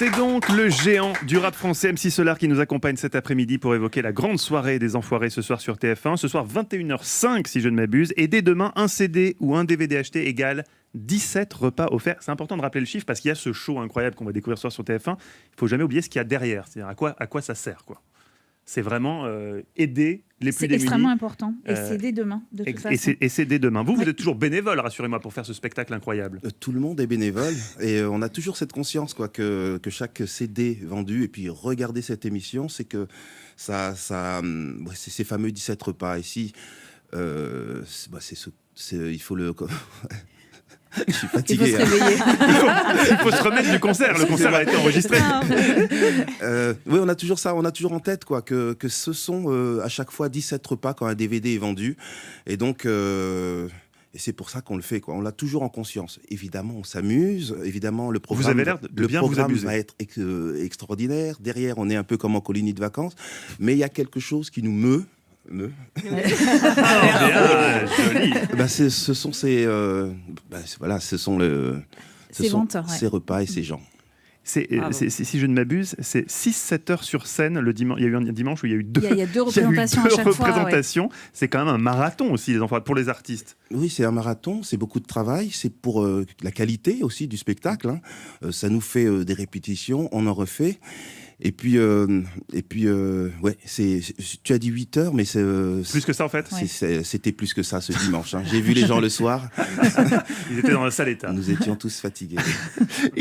C'est donc le géant du rap français, MC Solar, qui nous accompagne cet après-midi pour évoquer la grande soirée des Enfoirés ce soir sur TF1. Ce soir, 21h05 si je ne m'abuse. Et dès demain, un CD ou un DVD acheté égale 17 repas offerts. C'est important de rappeler le chiffre parce qu'il y a ce show incroyable qu'on va découvrir ce soir sur TF1. Il ne faut jamais oublier ce qu'il y a derrière. C'est-à-dire à quoi ça sert, quoi. C'est vraiment aider les plus démunis. C'est extrêmement important. Et c'est dès demain, de toute façon. Et c'est dès demain. Vous êtes toujours bénévole, rassurez-moi, pour faire ce spectacle incroyable. Tout le monde est bénévole. Et on a toujours cette conscience que chaque CD vendu, et puis regarder cette émission, c'est que c'est ces fameux 17 repas. Ici, il faut le... Je suis fatigué. Il faut se réveiller. Il faut se remettre du concert. Le concert a été enregistré. Oui, on a toujours ça. On a toujours en tête que ce sont à chaque fois 17 repas quand un DVD est vendu. Et donc, et c'est pour ça qu'on le fait, quoi. On l'a toujours en conscience. Évidemment, on s'amuse. Évidemment, le programme, vous avez l'air de bien vous amuser. Va être extraordinaire. Derrière, on est un peu comme en colonie de vacances. Mais il y a quelque chose qui nous meut. Joli. Ce sont ces repas et ces gens. Si je ne m'abuse, c'est 6-7 heures sur scène le dimanche. Il y a eu un dimanche où il y a eu deux, il y a deux représentations à chaque fois. Ouais. C'est quand même un marathon aussi, les enfants, pour les artistes. Oui, c'est un marathon, c'est beaucoup de travail, c'est pour la qualité aussi du spectacle. Hein. Ça nous fait des répétitions, on en refait. Et puis, ouais, tu as dit 8 heures, mais c'est... plus que ça, en fait. C'était plus que ça ce dimanche. Hein. J'ai vu les gens le soir. Ils étaient dans un sale état. Nous étions tous fatigués.